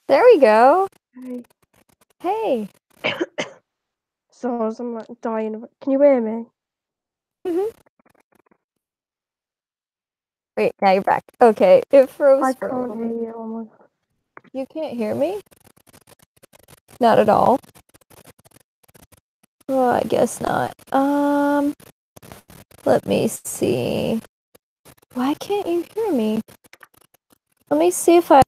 There we go. Hey. Hey. So I'm like dying of it. Can you hear me? Mhm. Wait, now you're back. Okay, it froze I for a can't little hear bit. you. Oh my god. You can't hear me? Not at all. Well, I guess not. Let me see. Why can't you hear me? Let me see if I...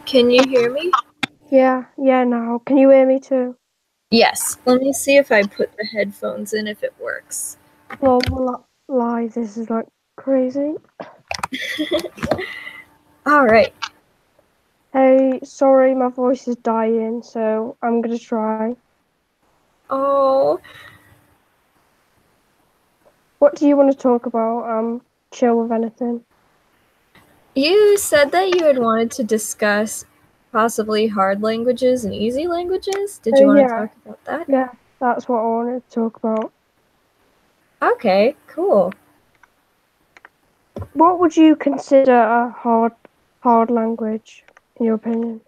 Can you hear me? Yeah, now. Can you hear me too? Yes. Let me see if I put the headphones in if it works. Well, we're live. This is like crazy. Alright. Hey, sorry, my voice is dying, so I'm gonna try. Oh. What do you want to talk about? Chill with anything. You said that you had wanted to discuss possibly hard languages and easy languages. Did you want to Yeah, talk about that? yeah, that's what I wanted to talk about. Okay, cool. What would you consider a hard language, in your opinion?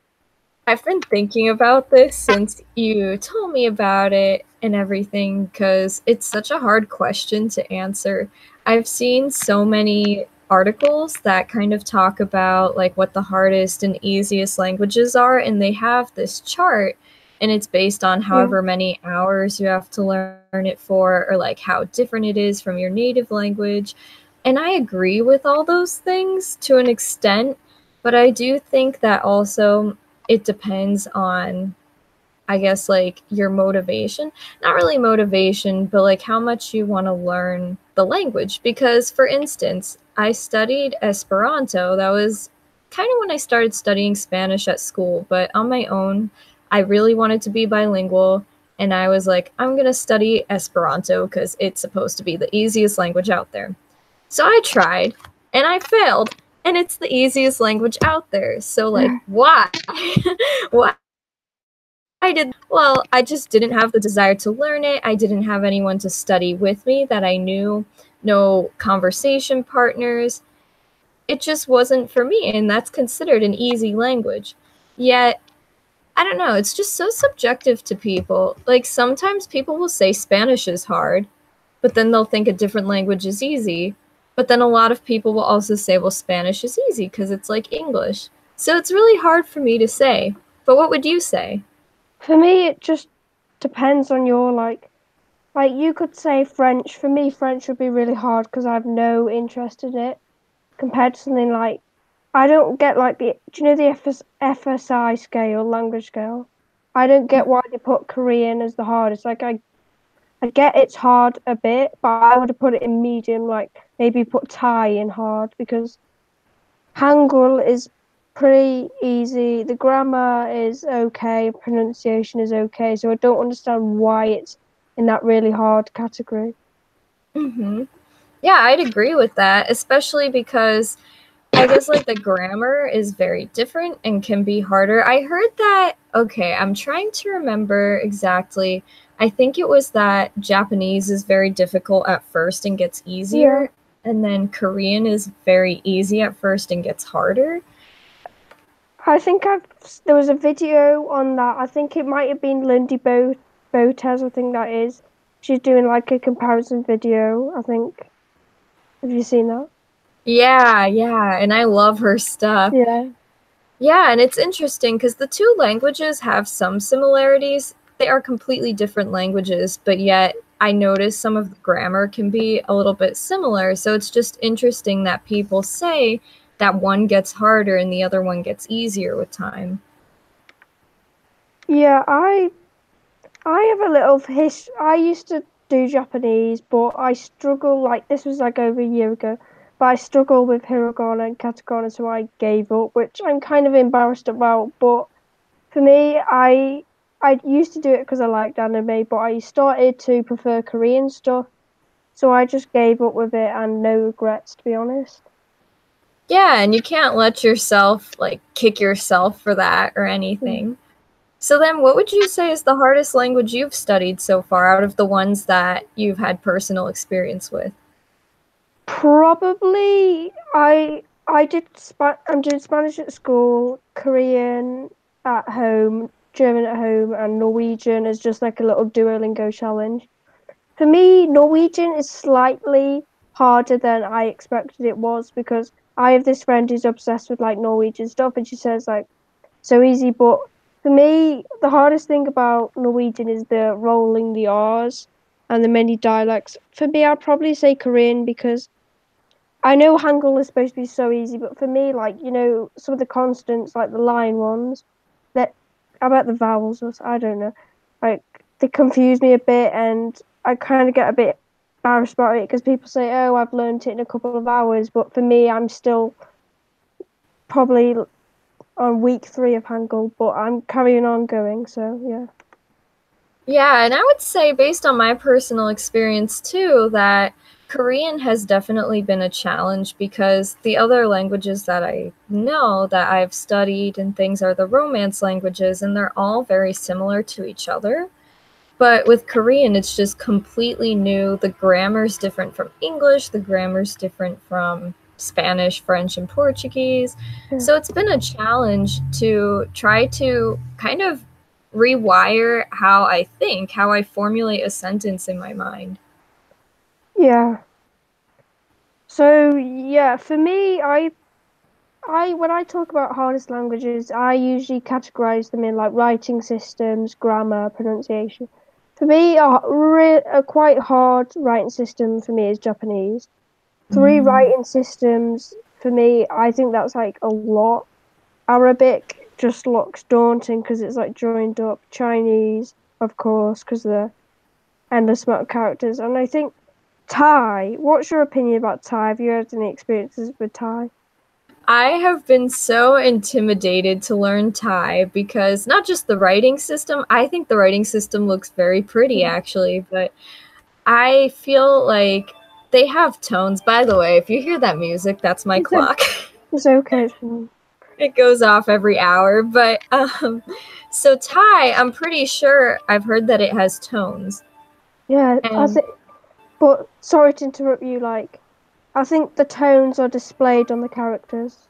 I've been thinking about this since you told me about it and everything because it's such a hard question to answer. I've seen so many articles that kind of talk about like what the hardest and easiest languages are, and they have this chart, and it's based on Yeah. however many hours you have to learn it for, or like how different it is from your native language. And I agree with all those things to an extent, but I do think that also it depends on, I guess, like your motivation. Not really motivation, but like how much you want to learn the language. Because, for instance, I studied Esperanto. That was kind of when I started studying Spanish at school, but on my own, I really wanted to be bilingual. And I was like, I'm going to study Esperanto because it's supposed to be the easiest language out there. So I tried and I failed. And it's the easiest language out there. So, like, why? Why I did well, I just didn't have the desire to learn it. I didn't have anyone to study with me that I knew, no conversation partners. It just wasn't for me, and that's considered an easy language. Yet, I don't know, it's just so subjective to people. Like sometimes people will say Spanish is hard, but then they'll think a different language is easy. But then a lot of people will also say, well, Spanish is easy because it's like English. So it's really hard for me to say. But what would you say? For me, it just depends on your like you could say French. For me, French would be really hard because I have no interest in it compared to something like I don't get like do you know the FSI scale, language scale? I don't get why they put Korean as the hardest. Like I get it's hard a bit, but I would have put it in medium, like maybe put Thai in hard because Hangul is pretty easy. The grammar is okay, pronunciation is okay. So I don't understand why it's in that really hard category. Mm-hmm. Yeah, I'd agree with that, especially because I guess like the grammar is very different and can be harder. I heard that, okay, I'm trying to remember exactly. I think it was that Japanese is very difficult at first and gets Yeah. easier, and then Korean is very easy at first and gets harder. I think there was a video on that. I think it might have been Lindy Botes, I think that is. She's doing like a comparison video, I think. Have you seen that? Yeah, yeah, and I love her stuff. Yeah. Yeah, and it's interesting because the two languages have some similarities. They are completely different languages, but yet I notice some of the grammar can be a little bit similar. So it's just interesting that people say that one gets harder and the other one gets easier with time. Yeah, I have a little history. I used to do Japanese, but I struggle. Like this was like over a year ago, but I struggle with hiragana and katakana, so I gave up, which I'm kind of embarrassed about. But for me, I used to do it because I liked anime, but I started to prefer Korean stuff, so I just gave up with it and no regrets, to be honest. Yeah, and you can't let yourself like kick yourself for that or Yeah. anything. So then what would you say is the hardest language you've studied so far out of the ones that you've had personal experience with? Probably I'm doing Spanish at school, Korean at home, German at home, and Norwegian is just like a little Duolingo challenge. For me, Norwegian is slightly harder than I expected it was because I have this friend who's obsessed with like Norwegian stuff and she says like so easy, but for me, the hardest thing about Norwegian is the rolling the R's and the many dialects. For me, I'd probably say Korean because I know Hangul is supposed to be so easy, but for me, like, some of the consonants, like the line ones, that I bet the vowels was, I don't know, like they confuse me a bit, and I kind of get a bit embarrassed about it because people say, "Oh, I've learned it in a couple of hours," but for me, I'm still probably on week 3 of Hangul, but I'm carrying on going. So yeah, Yeah, and I would say, based on my personal experience too, that Korean has definitely been a challenge because the other languages that I know that I've studied and things are the Romance languages, and they're all very similar to each other. But with Korean, it's just completely new. The grammar's different from English, the grammar's different from Spanish, French, and Portuguese. yeah, So it's been a challenge to try to kind of rewire how I think, how I formulate a sentence in my mind. yeah. So yeah, for me, I when I talk about hardest languages, I usually categorize them in like writing systems, grammar, pronunciation. For me, a quite hard writing system for me is Japanese. 3 Mm. writing systems for me, I think that's like a lot. Arabic just looks daunting because it's like joined up. Chinese, of course, because the endless amount of characters. And I think Thai. What's your opinion about Thai? Have you had any experiences with Thai? I have been so intimidated to learn Thai because not just the writing system, I think the writing system looks very pretty actually, but I feel like they have tones. By the way, if you hear that music, that's my It's, o- clock. it's okay. It's fine. It goes off every hour. But so Thai, I'm pretty sure I've heard that it has tones. Yeah, I And think. But sorry to interrupt you. Like, I think the tones are displayed on the characters.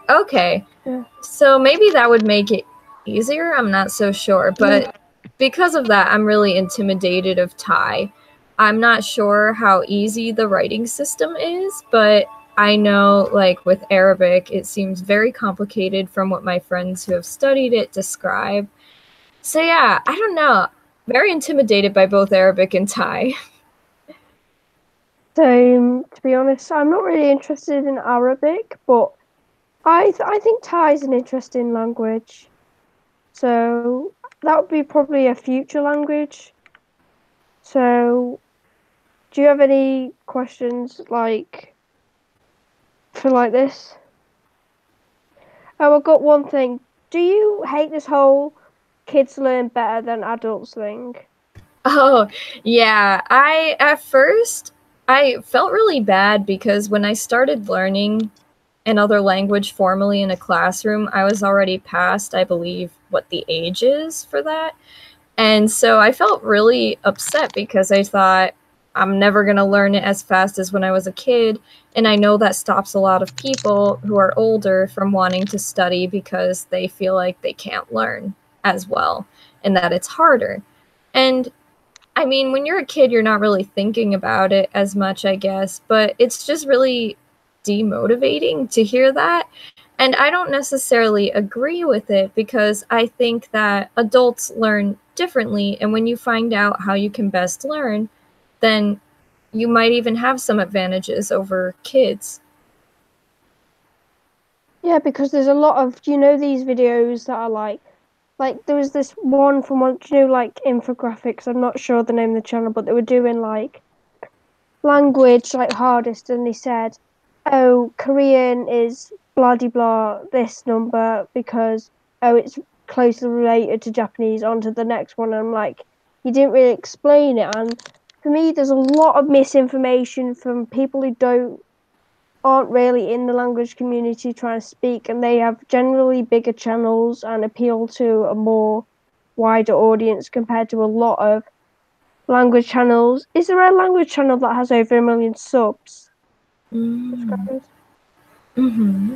okay, Yeah. so maybe that would make it easier. I'm not so sure. Yeah. But because of that, I'm really intimidated of Thai. I'm not sure how easy the writing system is, but I know, like with Arabic, it seems very complicated from what my friends who have studied it describe. So, yeah, I don't know. Very intimidated by both Arabic and Thai. So, to be honest, I'm not really interested in Arabic, but I think Thai is an interesting language. So that would be probably a future language. So, do you have any questions like for like this? Oh, I've got one thing. Do you hate this whole kids learn better than adults thing? Oh, yeah. At first, I felt really bad because when I started learning another language formally in a classroom, I was already past, I believe, what the age is for that. And so I felt really upset because I thought I'm never going to learn it as fast as when I was a kid. And I know that stops a lot of people who are older from wanting to study because they feel like they can't learn as well and that it's harder. And I mean, when you're a kid, you're not really thinking about it as much, I guess, but it's just really demotivating to hear that. And I don't necessarily agree with it because I think that adults learn differently. And when you find out how you can best learn, then you might even have some advantages over kids. Yeah, because there's a lot of, these videos that are like there was this one from one, like infographics. I'm not sure the name of the channel, but they were doing like language like hardest, and they said, "Oh, Korean is blah de blah this number because it's closely related to Japanese." On to the next one. And I'm like, you didn't really explain it, and for me, there's a lot of misinformation from people who don't aren't really in the language community trying to speak, and they have generally bigger channels and appeal to a more wider audience compared to a lot of language channels. Is there a language channel that has over 1 million Mm. subscribers? Hmm.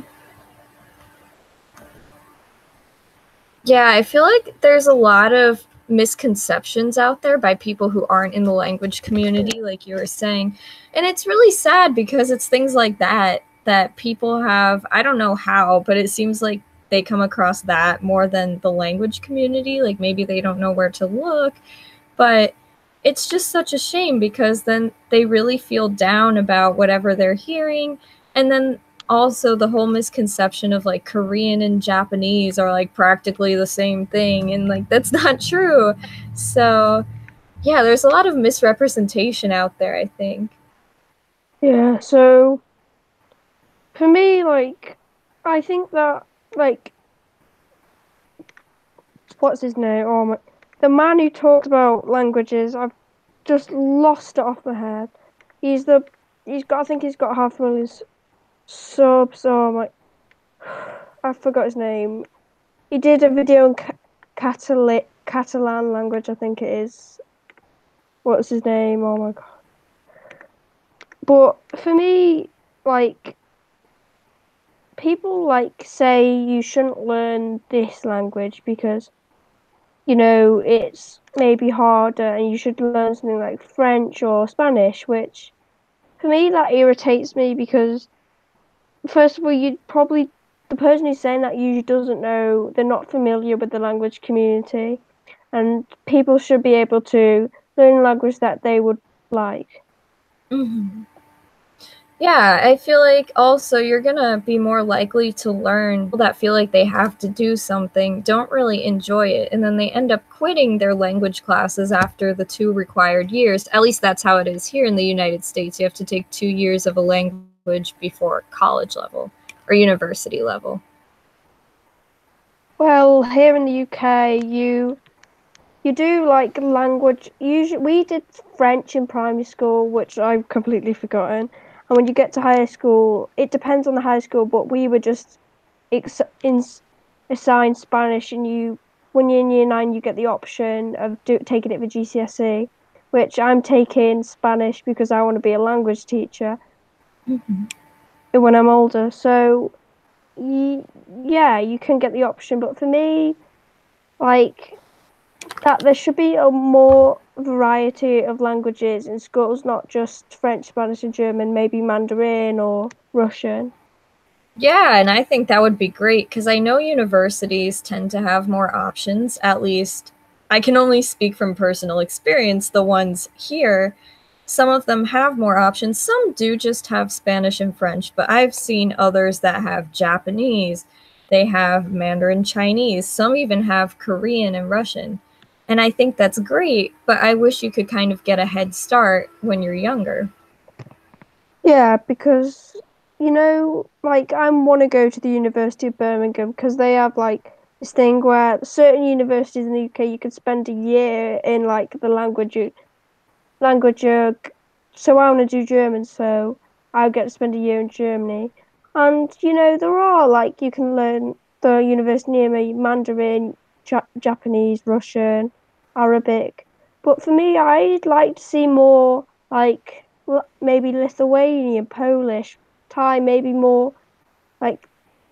Yeah, I feel like there's a lot of misconceptions out there by people who aren't in the language community, like you were saying. And it's really sad because it's things like that that people have, I don't know how, but it seems like they come across that more than the language community. Like maybe they don't know where to look, but it's just such a shame because then they really feel down about whatever they're hearing. And then also the whole misconception of like Korean and Japanese are like practically the same thing. And like that's not true. So, yeah, there's a lot of misrepresentation out there, I think. Yeah, so for me, like, I think that, like, what's his name? Oh my, the man who talked about languages, I've just lost it off my head. He's the, he's got, I think he's got 500,000 subs. Oh my, I forgot his name. He did a video in Catalan language, I think it is. What's his name? Oh my god. But for me, like, people like say you shouldn't learn this language because it's maybe harder and you should learn something like French or Spanish, which for me that irritates me because first of all, the person who's saying that usually doesn't know, they're not familiar with the language community, and people should be able to learn a language that they would like. Hmm. Yeah, I feel like also you're gonna be more likely to learn. People that feel like they have to do something don't really enjoy it, and then they end up quitting their language classes after the 2 required years. At least that's how it is here in the United States. You have to take 2 years of a language before college level or university level. Well, here in the UK, you do like language. Usually, we did French in primary school, which I've completely forgotten. And when you get to high school, it depends on the high school, but we were just ex in assigned Spanish, and when you're in year 9, you get the option of taking it for GCSE, which I'm taking Spanish because I want to be a language teacher Mhm. when I'm older. So, yeah, you can get the option, but for me, like, that there should be a more variety of languages in schools, not just French, Spanish, and German, maybe Mandarin or Russian. Yeah, and I think that would be great because I know universities tend to have more options. At least I can only speak from personal experience. The ones here, some of them have more options. Some do just have Spanish and French, but I've seen others that have Japanese. They have Mandarin Chinese. Some even have Korean and Russian. And I think that's great, but I wish you could kind of get a head start when you're younger. Yeah, because like I want to go to the University of Birmingham because they have like this thing where certain universities in the UK you could spend a year in like the language. So I want to do German, so I get to spend a year in Germany. And there are like you can learn the university near me Mandarin, Japanese, Russian, Arabic. But for me, I'd like to see more like maybe Lithuanian, Polish, Thai, maybe more like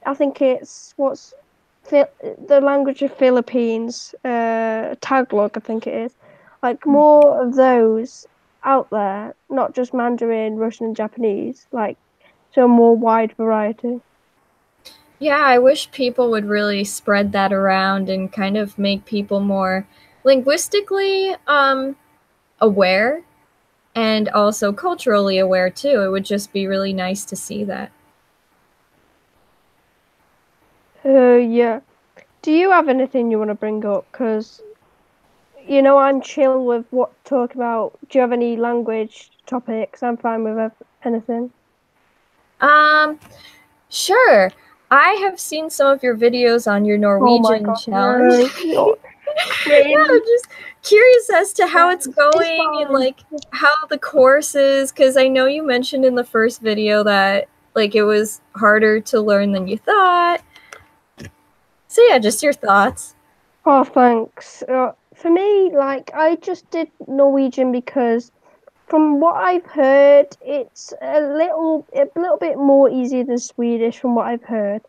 I think it's the language of Philippines, Tagalog, I think it is. Like more of those out there, not just Mandarin, Russian, and Japanese. Like so a more wide variety. Yeah, I wish people would really spread that around and kind of make people more linguistically aware and also culturally aware too. It would just be really nice to see that. Yeah. Do you have anything you want to bring up? Because I'm chill with what to talk about. Do you have any language topics? I'm fine with anything. Um, sure. I have seen some of your videos on your Oh my Norwegian god, challenge. no, you're Yeah, I'm cringe. just curious as to how it's It's going and fine. like how the course is, because I know you mentioned in the first video that like it was harder to learn than you thought. So yeah, just your thoughts. Oh, thanks. For me, like, I just did Norwegian because from what I've heard, it's a little bit more easier than Swedish from what I've heard.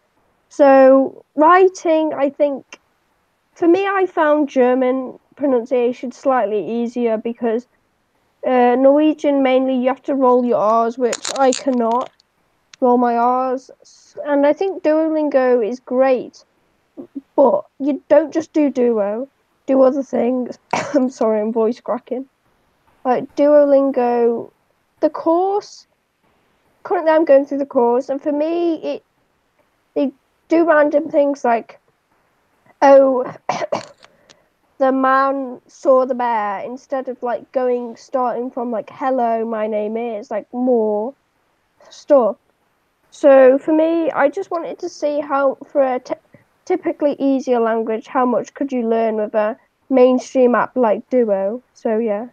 So writing, I think for me, I found German pronunciation slightly easier because Norwegian mainly you have to roll your R's, which I cannot roll my R's. And I think Duolingo is great, but you don't just do Duo, do other things. I'm sorry, I'm voice cracking. Like Duolingo, the course. Currently, I'm going through the course, and for me, they do random things like, oh, the man saw the bear instead of like going starting from like hello, my name is like more stuff. So for me, I just wanted to see how for a typically easier language, how much could you learn with a mainstream app like Duo? So yeah.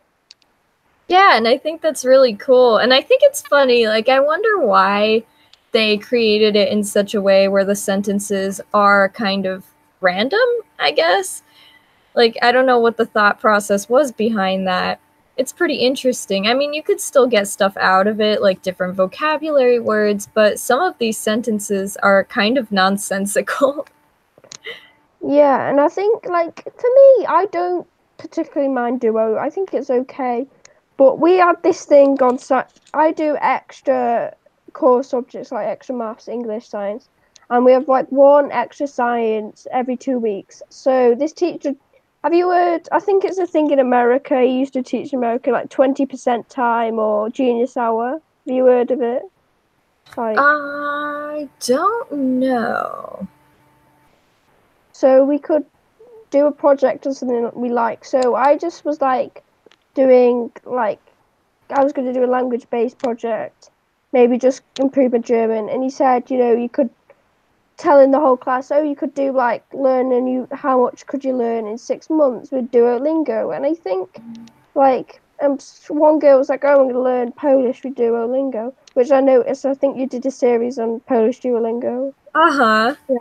Yeah, and I think that's really cool. And I think it's funny, like, I wonder why they created it in such a way where the sentences are kind of random, I guess. Like, I don't know what the thought process was behind that. It's pretty interesting. I mean, you could still get stuff out of it, like different vocabulary words, but some of these sentences are kind of nonsensical. Yeah, and I think like for me, I don't particularly mind Duo. I think it's okay. But we had this thing on I do extra core subjects like extra maths, English, science, and we have like one extra science every 2 weeks. So this teacher, have you heard? I think it's a thing in America. He used to teach in America like 20% time or genius hour. Have you heard of it? Like, I don't know. so we could do a project or something that we like. So I just was like doing like I was going to do a language based project, maybe just improve my German. And he said, you could tell in the whole class, oh, you could do like learn a new. How much could you learn in 6 months with Duolingo? And I think like one girl was like, oh, I'm going to learn Polish with Duolingo, which I noticed. I think you did a series on Polish Duolingo. Uh-huh. Yeah.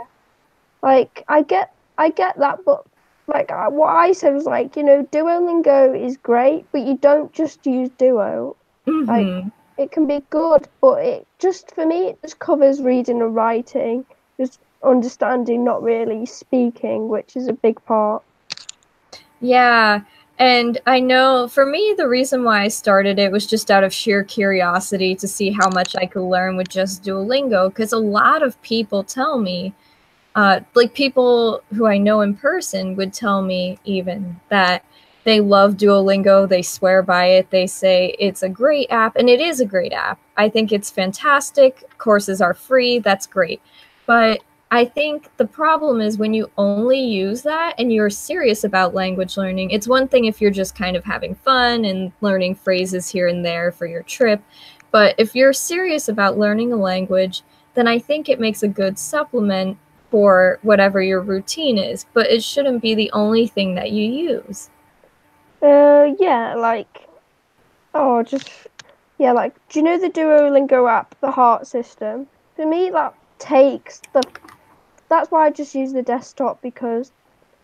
Like I get that, but like what I said was like, Duolingo is great, but you don't just use Duo. Like Mm-hmm. it can be good, but it just for me it just covers reading and writing, just understanding, not really speaking, which is a big part. Yeah. And I know for me, the reason why I started it was just out of sheer curiosity to see how much I could learn with just Duolingo. Because a lot of people tell me, like people who I know in person would tell me even that they love Duolingo. They swear by it. They say it's a great app, and it is a great app. I think it's fantastic. Courses are free. That's great. But I think the problem is when you only use that and you're serious about language learning. It's one thing if you're just kind of having fun and learning phrases here and there for your trip. But if you're serious about learning a language, then I think it makes a good supplement for whatever your routine is, but it shouldn't be the only thing that you use. Yeah, like just yeah, like do you know the Duolingo app, the heart system? For me, that takes the. That's why I just use the desktop because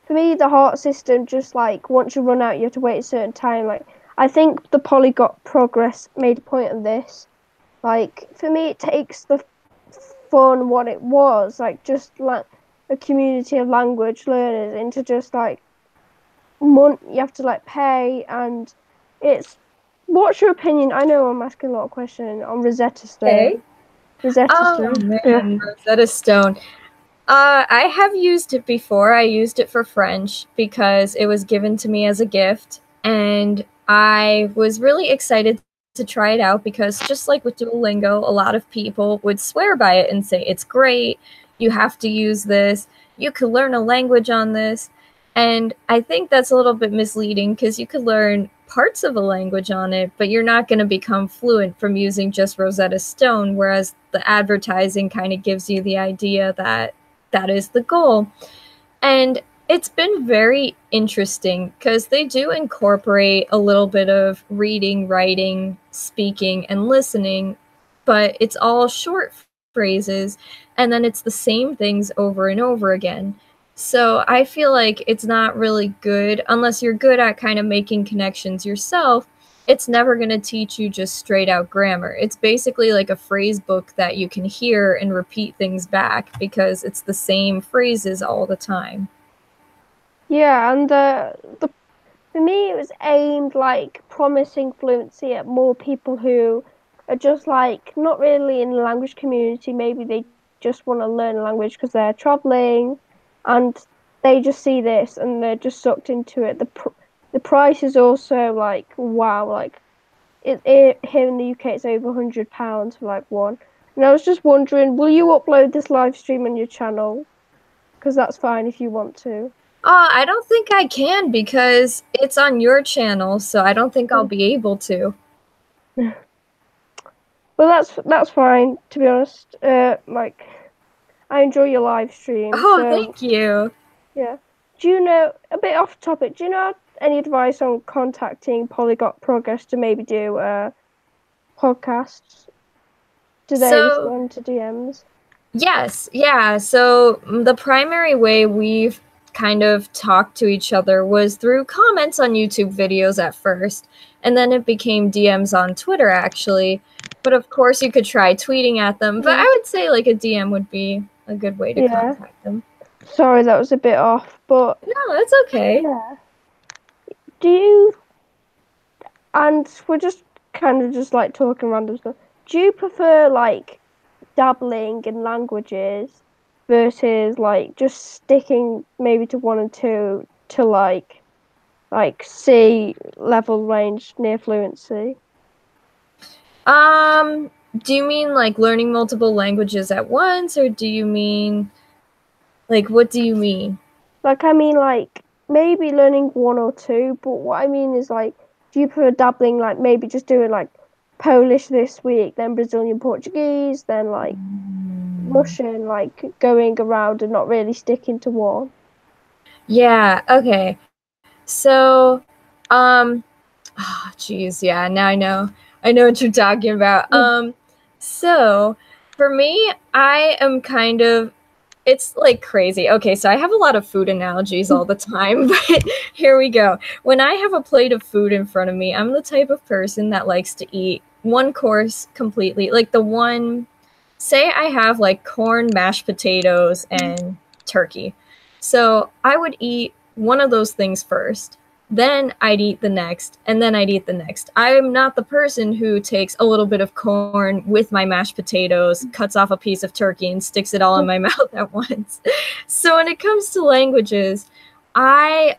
for me, the heart system just like once you run out, you have to wait a certain time. Like I think the Polyglot Progress made a point of this. Like for me, it takes the fun what it was like just like a community of language learners into just like you have to like pay and it's. What's your opinion? I know I'm asking a lot of questions on Rosetta Okay. Stone. Rosetta Oh Stone. Yeah. man, Rosetta Stone. I have used it before. I used it for French because it was given to me as a gift, and I was really excited to try it out because just like with Duolingo, a lot of people would swear by it and say it's great. You have to use this. You could learn a language on this. And I think that's a little bit misleading because you could learn parts of a language on it, but you're not going to become fluent from using just Rosetta Stone, whereas the advertising kind of gives you the idea that that is the goal. And it's been very interesting because they do incorporate a little bit of reading, writing, speaking, and listening, but it's all short phrases, and then it's the same things over and over again. So I feel like it's not really good unless you're good at kind of making connections yourself. It's never going to teach you just straight out grammar. It's basically like a phrase book that you can hear and repeat things back because it's the same phrases all the time. Yeah, and the for me it was aimed like promising fluency at more people who are just like not really in the language community. Maybe they just want to learn a language because they're traveling, and they just see this and they're just sucked into it. The price is also like wow, like it here in the UK it's over £100 for like one. And I was just wondering, will you upload this live stream on your channel? Because that's fine if you want to. I don't think I can because it's on your channel, so I don't think I'll be able to. Well, that's fine, to be honest. Like I enjoy your live stream, Oh, so thank you. yeah. Do you know, a bit off topic, do you know any advice on contacting Polyglot Progress to maybe do podcasts? Do they So, respond to DMs? yes, yeah. So the primary way we've kind of talked to each other was through comments on YouTube videos at first, and then it became DMs on Twitter actually. But of course, you could try tweeting at them, but Yeah. I would say like a DM would be a good way to Yeah. contact them. Sorry, that was a bit off, but No, that's okay. yeah. Do you, and we're just kind of just like talking random stuff. Do you prefer like dabbling in languages versus like just sticking maybe to one and two to C level range near fluency? Do you mean like learning multiple languages at once, or do you mean like what do you mean? Like I mean like maybe learning one or two, but what I mean is like do you prefer dabbling like maybe just doing like Polish this week, then Brazilian Portuguese, then like Russian, like going around and not really sticking to one? Yeah, okay. So, um, oh, geez, yeah, now I know. I know what you're talking about. So for me, I am kind of, it's like crazy. Okay, so I have a lot of food analogies all the time, but here we go. When I have a plate of food in front of me, I'm the type of person that likes to eat one course completely. Like the one, say I have like corn, mashed potatoes, and turkey. So I would eat one of those things first, then I'd eat the next, and then I'd eat the next. I am not the person who takes a little bit of corn with my mashed potatoes, cuts off a piece of turkey, and sticks it all in my mouth at once. So when it comes to languages, I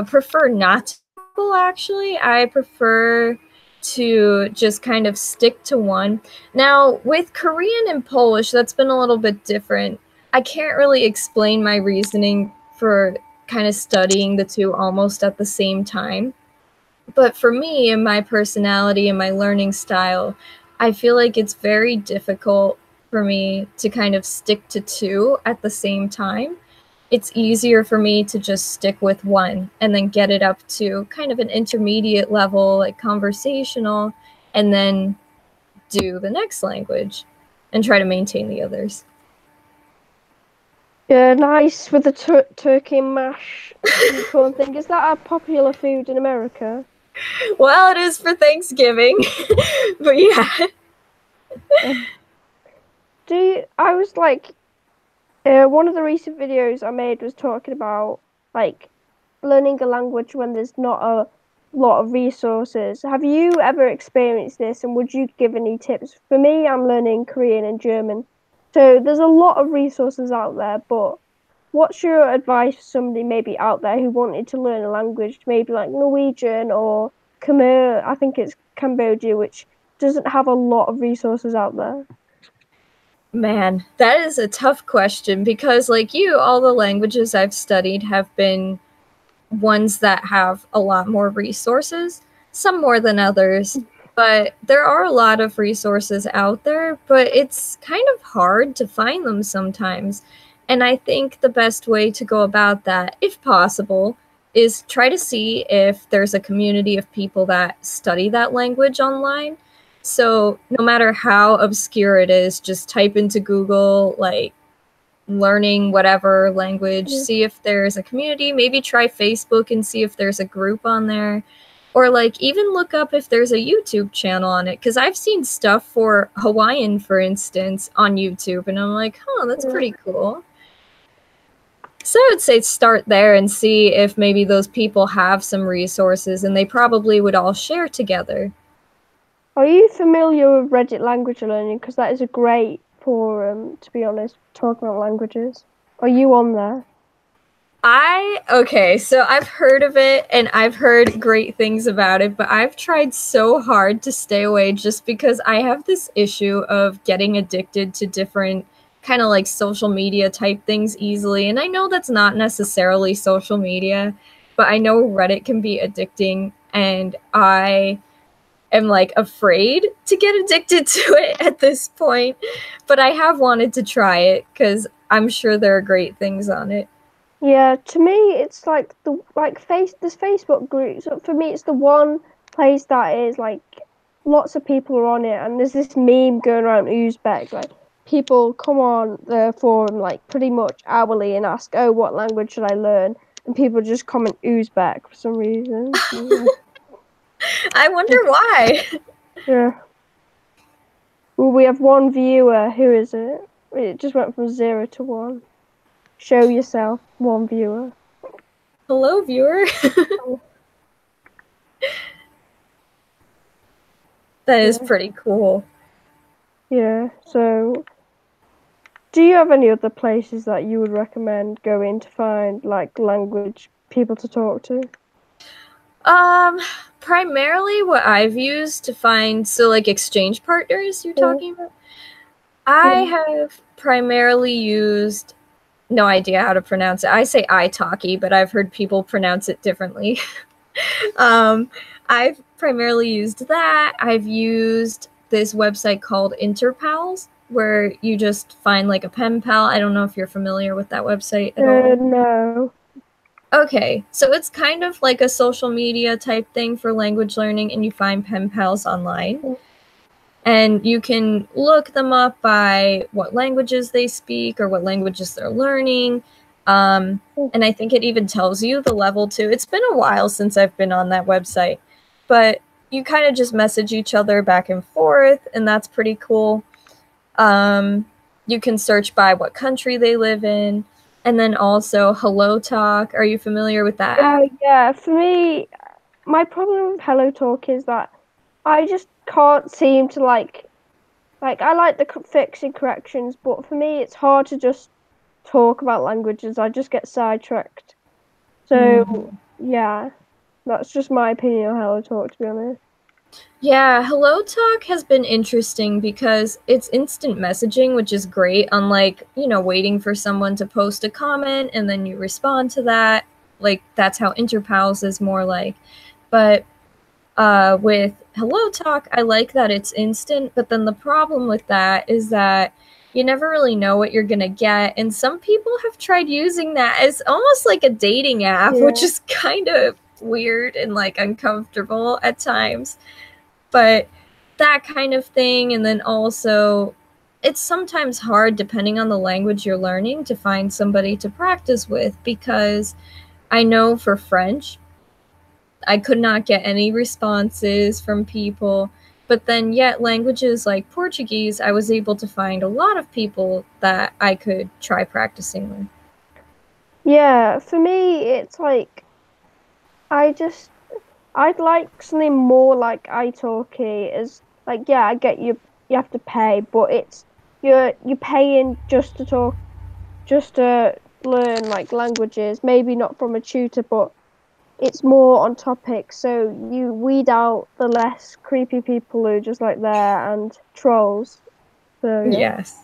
prefer not to, actually. I prefer to just kind of stick to one. Now, with Korean and Polish, that's been a little bit different. I can't really explain my reasoning for kind of studying the two almost at the same time. But for me and my personality and my learning style, I feel like it's very difficult for me to kind of stick to two at the same time. It's easier for me to just stick with one and then get it up to kind of an intermediate level, like conversational, and then do the next language and try to maintain the others. Yeah, nice with the turkey mash sweet corn thing. Is that a popular food in America? Well, it is for Thanksgiving, but yeah. I was like, one of the recent videos I made was talking about like learning a language when there's not a lot of resources. Have you ever experienced this and would you give any tips? For me, I'm learning Korean and German. So there's a lot of resources out there, but what's your advice for somebody maybe out there who wanted to learn a language, maybe like Norwegian or Khmer? I think it's Cambodia, which doesn't have a lot of resources out there. Man, that is a tough question because, like you, all the languages I've studied have been ones that have a lot more resources, some more than others. But there are a lot of resources out there, but it's kind of hard to find them sometimes. And I think the best way to go about that, if possible, is try to see if there's a community of people that study that language online. So no matter how obscure it is, just type into Google, like, learning whatever language, Yeah. see if there's a community, maybe try Facebook and see if there's a group on there. Or like even look up if there's a YouTube channel on it, because I've seen stuff for Hawaiian, for instance, on YouTube, and I'm like, oh, that's Yeah. pretty cool. So I would say start there and see if maybe those people have some resources, and they probably would all share together. Are you familiar with Reddit Language Learning? Because that is a great forum, to be honest, talking about languages. Are you on there? Okay, so I've heard of it and I've heard great things about it, but I've tried so hard to stay away just because I have this issue of getting addicted to different kind of like social media type things easily. And I know that's not necessarily social media, but I know Reddit can be addicting, and I am like afraid to get addicted to it at this point. But I have wanted to try it because I'm sure there are great things on it. Yeah, to me, it's like there's Facebook groups. For me, it's the one place that is like lots of people are on it, and there's this meme going around Uzbek, like people come on the forum like pretty much hourly and ask, "Oh, what language should I learn?" And people just comment Uzbek for some reason. I wonder why. Yeah. Well, we have one viewer. Who is it? It just went from 0 to 1. Show yourself, one viewer. Hello, viewer. That is Yeah. pretty cool. Yeah. So, do you have any other places that you would recommend going to find like language people to talk to? Um, Primarily what I've used to find, so like exchange partners you're Yeah. talking about. I Yeah. have primarily used, no idea how to pronounce it. I say italki, but I've heard people pronounce it differently. um, I've primarily used that. I've used this website called Interpals, where you just find like a pen pal. I don't know if you're familiar with that website at all. No. Okay, so it's kind of like a social media type thing for language learning, and you find pen pals online. And you can look them up by what languages they speak or what languages they're learning. And I think it even tells you the level too. It's been a while since I've been on that website, but you kind of just message each other back and forth, and that's pretty cool. You can search by what country they live in. And then also Hello Talk. Are you familiar with that app? Yeah. For me, my problem with Hello Talk is that I just can't seem to like I like the fixing corrections, but for me, it's hard to just talk about languages. I just get sidetracked. So yeah, that's just my opinion on Hello Talk, to be honest. Yeah, Hello Talk has been interesting because it's instant messaging, which is great, unlike, waiting for someone to post a comment and then you respond to that. Like, that's how Interpals is more like. But with Hello Talk, I like that it's instant, but then the problem with that is that you never really know what you're gonna get, and some people have tried using that as almost like a dating app, which Yeah. is kind of weird and like uncomfortable at times. But that kind of thing, and then also it's sometimes hard depending on the language you're learning to find somebody to practice with, because I know for French I could not get any responses from people, but then yet languages like Portuguese I was able to find a lot of people that I could try practicing with. Yeah, for me, it's like I just I'd like something more like italki as like yeah, I get you have to pay, but it's you're paying just to talk, just to learn like languages, maybe not from a tutor, but it's more on topic, so you weed out the less creepy people who are just like there and trolls. So yeah. Yes.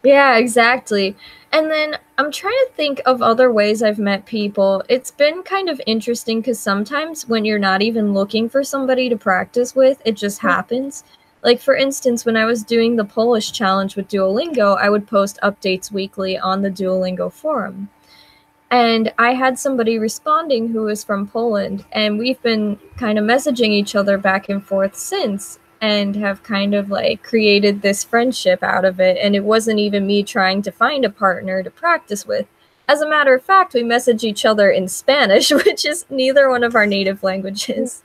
Yeah, exactly. And then I'm trying to think of other ways I've met people. It's been kind of interesting because sometimes when you're not even looking for somebody to practice with, it just happens. Like, for instance, when I was doing the Polish challenge with Duolingo, I would post updates weekly on the Duolingo forum. And I had somebody responding who was from Poland, and we've been kind of messaging each other back and forth since. and have kind of like created this friendship out of it. And it wasn't even me trying to find a partner to practice with. As a matter of fact, we message each other in Spanish, which is neither one of our native languages.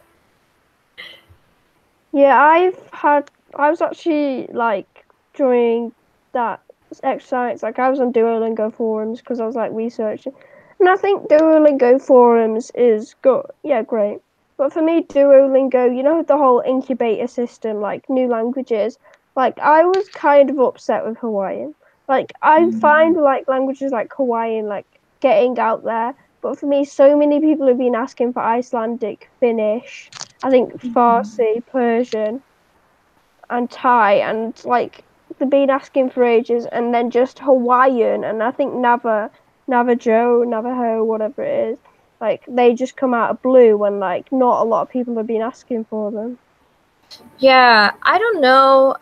Yeah, I was actually like during that exercise, like I was on Duolingo forums because I was like researching, and I think Duolingo forums is good. Yeah, great. But for me, Duolingo, you know, the whole incubator system, like new languages, like I was kind of upset with Hawaiian. Like I find like languages like Hawaiian like getting out there, but for me, so many people have been asking for Icelandic, Finnish, I think Farsi, Persian, and Thai, and like they've been asking for ages, and then just Hawaiian, and I think Navajo, whatever it is, like they just come out of blue when like not a lot of people have been asking for them. Yeah, I don't know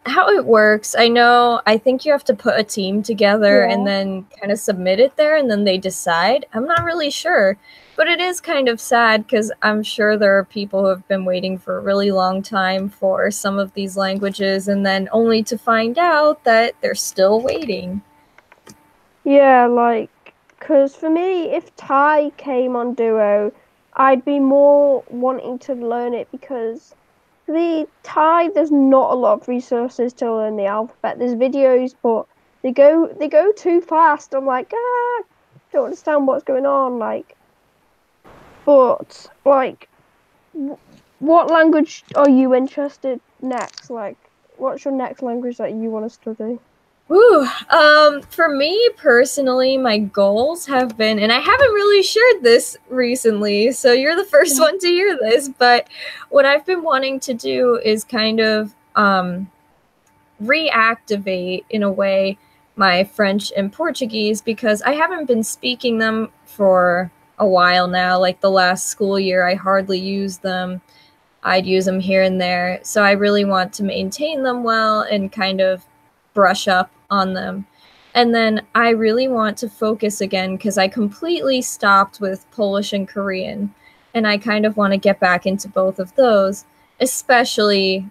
how it works. I think you have to put a team together and Yeah. then kind of submit it there and then they decide. I'm not really sure. But it is kind of sad because I'm sure there are people who have been waiting for a really long time for some of these languages and then only to find out that they're still waiting. Yeah, like, because for me, if Thai came on Duo, I'd be more wanting to learn it because the Thai, there's not a lot of resources to learn the alphabet. There's videos, but they go too fast. I'm like, don't understand what's going on. Like, but like, what language are you interested next? Like, what's your next language that you want to study? Ooh, for me personally, my goals have been, and I haven't really shared this recently, so you're the first one to hear this, but what I've been wanting to do is kind of reactivate, in a way, my French and Portuguese because I haven't been speaking them for a while now. Like the last school year, I hardly used them. I'd use them here and there. So I really want to maintain them well and kind of brush up on them. And then I really want to focus again because I completely stopped with Polish and Korean. And I kind of want to get back into both of those, especially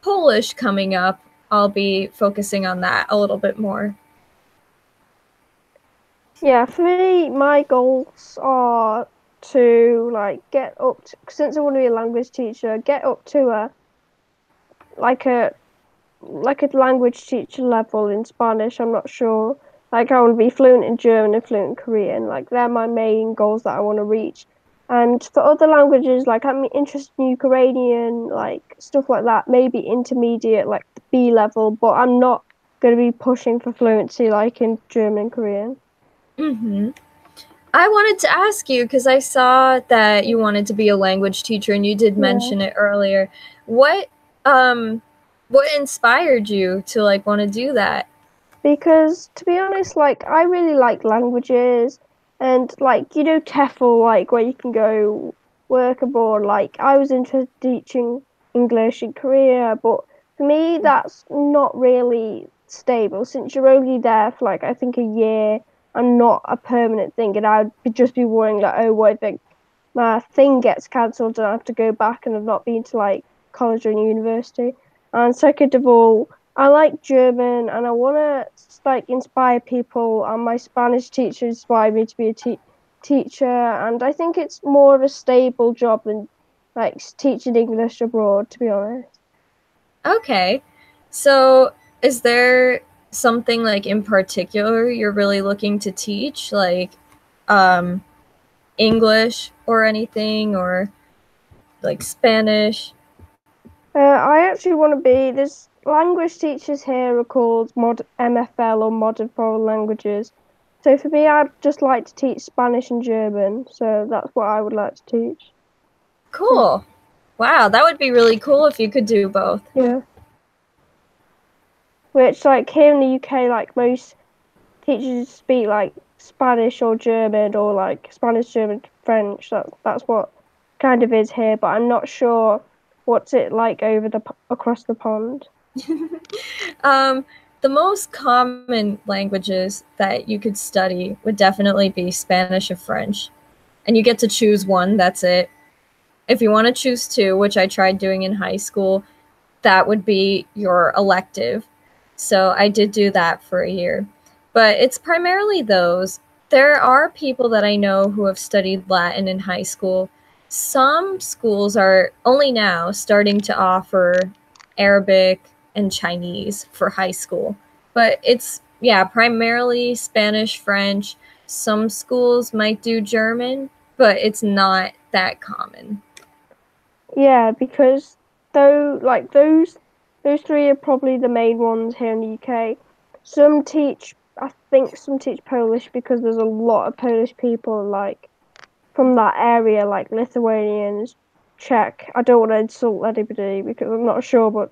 Polish coming up. I'll be focusing on that a little bit more. Yeah, for me, my goals are to like get up to, since I want to be a language teacher, get up to like a like a language teacher level in Spanish. I'm not sure. Like I want to be fluent in German and fluent in Korean. Like they're my main goals that I want to reach. And for other languages, like I'm interested in Ukrainian, like stuff like that, maybe intermediate, like the B level, but I'm not going to be pushing for fluency like in German and Korean. Mm-hmm. I wanted to ask you because I saw that you wanted to be a language teacher and you did Yeah. mention it earlier. What um what inspired you to like want to do that? Because to be honest, like I really like languages and like you know TEFL, like where you can go work abroad. Like I was interested in teaching English in Korea, but for me that's not really stable since you're only there for like I think a year and not a permanent thing. And I'd just be worrying like, oh, what if my thing gets cancelled and I have to go back and I've not been to like college or university. And second of all, I like German and I want to like inspire people. And my Spanish teacher inspired me to be a teacher. And I think it's more of a stable job than like teaching English abroad, to be honest. Okay. So is there something like in particular you're really looking to teach, like um English or anything or like Spanish? I actually want to be, there's language teachers here are called MFL or Modern Foreign Languages. So for me, I'd just like to teach Spanish and German. So that's what I would like to teach. Cool. Wow, that would be really cool if you could do both. Yeah. Which, like, here in the UK, like, most teachers speak, like, Spanish or German or, like, Spanish, German, French. That's what kind of is here. But I'm not sure what's it like over across the pond. Um, the most common languages that you could study would definitely be Spanish and French. And you get to choose one, that's it. If you want to choose two, which I tried doing in high school, that would be your elective. So I did do that for a year. But it's primarily those. There are people that I know who have studied Latin in high school. Some schools are only now starting to offer Arabic and Chinese for high school. But it's, yeah, primarily Spanish, French. Some schools might do German, but it's not that common. Yeah, because those three are probably the main ones here in the UK. I think some teach Polish because there's a lot of Polish people like from that area, like Lithuanians, Czech. I don't want to insult anybody because I'm not sure, but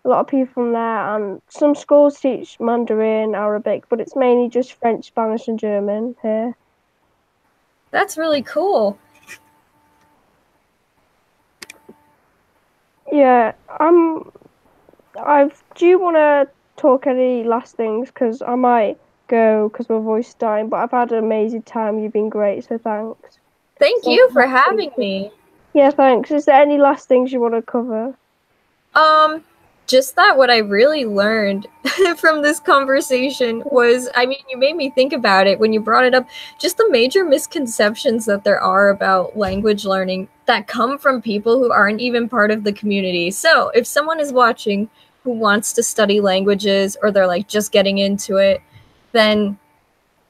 a lot of people from there, and some schools teach Mandarin, Arabic, but it's mainly just French, Spanish, and German here. That's really cool. Yeah, Do you want to talk any last things? Because I might go because my voice is dying. But I've had an amazing time. You've been great, so thanks. Thank So, you for having me. yeah, thanks. Is there any last things you want to cover? Um, just that what I really learned from this conversation was, I mean, you made me think about it when you brought it up, just the major misconceptions that there are about language learning that come from people who aren't even part of the community. So, if someone is watching who wants to study languages or they're like just getting into it, then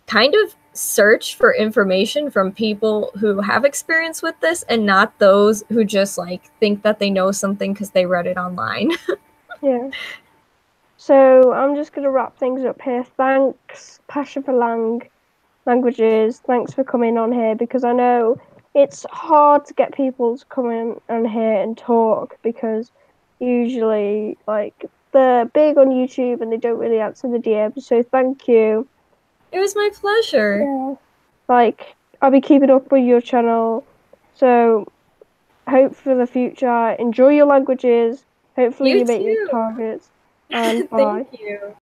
kind of search for information from people who have experience with this and not those who just like think that they know something because they read it online. Yeah. So I'm just gonna wrap things up here. Thanks, Passion for Languages. Thanks for coming on here because I know it's hard to get people to come in on here and talk because usually like they're big on YouTube and they don't really answer the DMs. So thank you. It was my pleasure. Yeah. Like I'll be keeping up with your channel. So hope for the future. Enjoy your languages. Hopefully You you make your too. targets. And Thank bye. you.